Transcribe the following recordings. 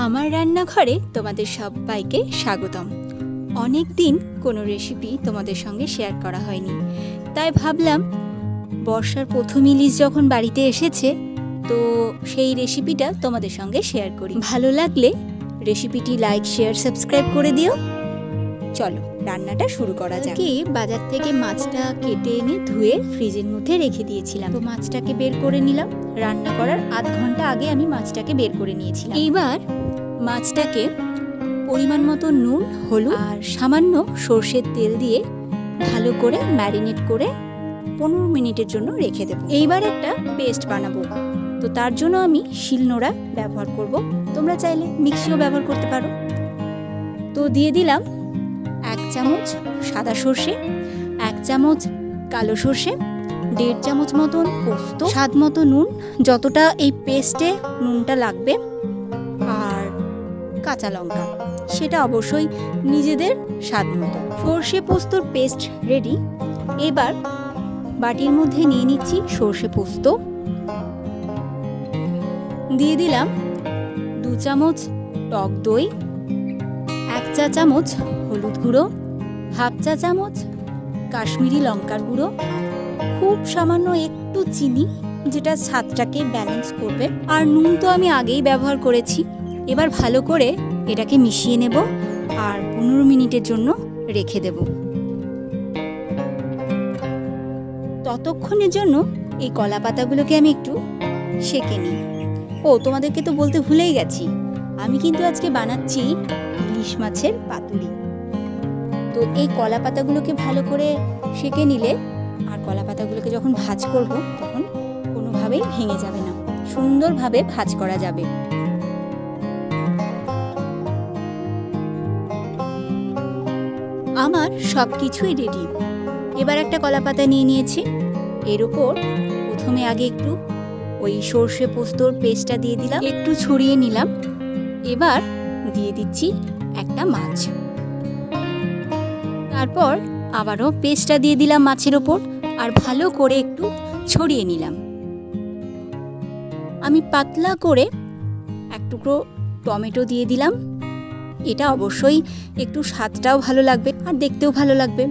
আমার রান্নাঘরে তোমাদের সবাইকে স্বাগতম। অনেক দিন কোনো রেসিপি তোমাদের সঙ্গে শেয়ার করা হয়নি, তাই ভাবলাম বর্ষার প্রথম ইলিশ যখন বাড়িতে এসেছে তো সেই রেসিপিটা তোমাদের সঙ্গে শেয়ার করি। ভালো লাগলে রেসিপিটি লাইক, শেয়ার, সাবস্ক্রাইব করে দিও। চলো রান্নাটা শুরু করা যাক। কি বাজার থেকে মাছটা কেটে এনে ধুয়ে ফ্রিজের মধ্যে রেখে দিয়েছিলাম, তো মাছটাকে বের করে নিলাম। রান্না করার আধ ঘন্টা আগে আমি মাছটাকে বের করে নিয়েছিলাম। এইবার মাছটাকে পরিমাণ মতো নুন, হলুদ আর সামান্য সর্ষের তেল দিয়ে ভালো করে ম্যারিনেট করে 15 মিনিটের জন্য রেখে দেব। এইবার একটা পেস্ট বানাবো, তো তার জন্য আমি শিলনোড়া ব্যবহার করব। তোমরা চাইলে মিক্সিও ব্যবহার করতে পারো। তো দিয়ে দিলাম 1 চামচ সাদা সর্ষে, 1 চামচ কালো সর্ষে, 1.5 চামচ মতন পোস্ত, স্বাদ মতো নুন, যতটা এই পেস্টে নুনটা লাগবে, আর কাঁচা লঙ্কা, সেটা অবশ্যই নিজেদের স্বাদ মতো। সর্ষে পোস্তর পেস্ট রেডি। এবার বাটির মধ্যে নিয়ে নিচ্ছি সর্ষে পোস্ত, দিয়ে দিলাম 2 চামচ টক দই, 1 চা চামচ হলুদ গুঁড়ো, 1/2 চা চামচ কাশ্মীরি লঙ্কার গুঁড়ো, খুব সামান্য একটু চিনি, যেটা স্বাদটাকে ব্যালেন্স করবে, আর নুন তো আমি আগেই ব্যবহার করেছি। এবার ভালো করে এটাকে মিশিয়ে নেব আর 15 মিনিটের জন্য রেখে দেব। ততক্ষণের জন্য এই কলা পাতাগুলোকে আমি একটু সেঁকে নিই। ও, তোমাদেরকে তো বলতে ভুলেই গেছি, আমি কিন্তু আজকে বানাচ্ছি ইলিশ মাছের পাতুরি। তো এই কলা পাতাগুলোকে ভালো করে সেঁকে নিলে আর কলা পাতাগুলোকে যখন ভাজ করব তখন কোনোভাবেই ভেঙে যাবে না, সুন্দরভাবে ভাজ করা যাবে। আমার সব কিছুই রেডি। এবার একটা কলা পাতা নিয়ে নিয়েছি, এর উপর প্রথমে আগে একটু ওই সর্ষে পোস্তর পেস্টটা দিয়ে দিলাম, একটু ছড়িয়ে নিলাম। এবার দিয়ে দিচ্ছি একটা মাছ, তারপর আবারও পেস্টটা দিয়ে দিলাম মাছের ওপর, আর ভালো করে একটু ছড়িয়ে নিলাম। আমি পাতলা করে এক টুকরো টমেটো দিয়ে দিলাম, এটা অবশ্যই একটু স্বাদটাও ভালো লাগবে আর দেখতেও ভালো লাগবে।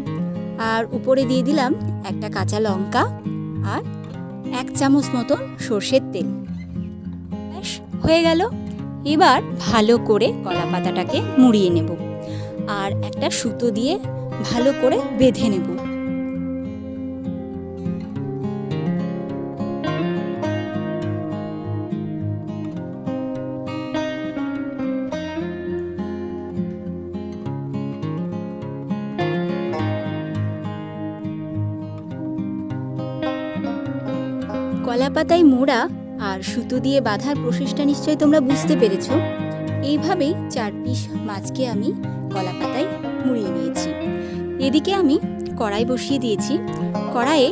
আর উপরে দিয়ে দিলাম একটা কাঁচা লঙ্কা আর 1 চামচ মতন সর্ষের তেল। ব্যাস, হয়ে গেল। এবার ভালো করে কলা পাতাটাকে মুড়িয়ে নেব আর একটা সুতো দিয়ে ভালো করে বেঁধে নেব। কলা পাতায় মোড়া আর সুতো দিয়ে বাঁধার প্রসেসটা নিশ্চয়ই তোমরা বুঝতে পেরেছো। এইভাবেই 4 পিস মাছকে আমি কলা পাতায় মুড়িয়ে নিয়েছি। এদিকে আমি কড়াই বসিয়ে দিয়েছি। কড়াইয়ে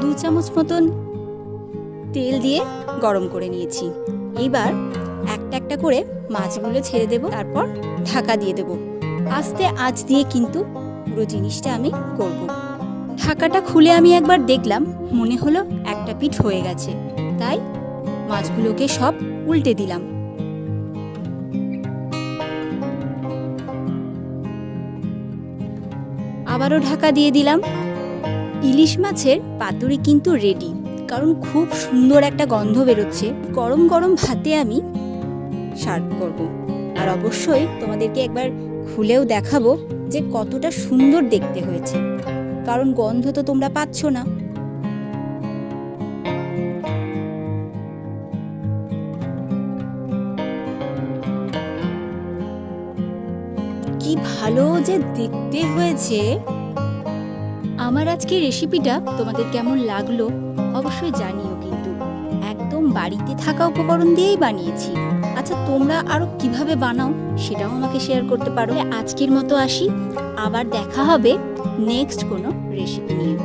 2 চামচ মতন তেল দিয়ে গরম করে নিয়েছি। এইবার একটা একটা করে মাছগুলো ছেড়ে দেব, তারপর ঢাকা দিয়ে দেব। আস্তে আঁচ দিয়ে কিন্তু পুরো জিনিসটা আমি করব। ঢাকাটা খুলে আমি একবার দেখলাম, মনে হলো একটা পিঠ হয়ে গেছে, তাই মাছগুলোকে সব উল্টে দিলাম। আবারও ঢাকা দিয়ে দিলাম। ইলিশ মাছের পাতুরি কিন্তু রেডি, কারণ খুব সুন্দর একটা গন্ধ বেরোচ্ছে। গরম গরম ভাতে আমি সার্ভ করব, আর অবশ্যই তোমাদেরকে একবার খুলেও দেখাবো যে কতটা সুন্দর দেখতে হয়েছে, কারণ গন্ধ তো তোমরা পাচ্ছ না। কি ভালো যে দেখতে হয়েছে। আমার আজকে রেসিপিটা তোমাদের কেমন লাগলো অবশ্যই জানিও, কিন্তু একদম বাড়িতে থাকা উপকরণ দিয়েই বানিয়েছি। আচ্ছা, তোমরা আরো কিভাবে বানাও সেটাও আমাকে শেয়ার করতে পারো। আজকের মতো আসি, আবার দেখা হবে নেক্সট কোনো রেসিপি নিয়ে।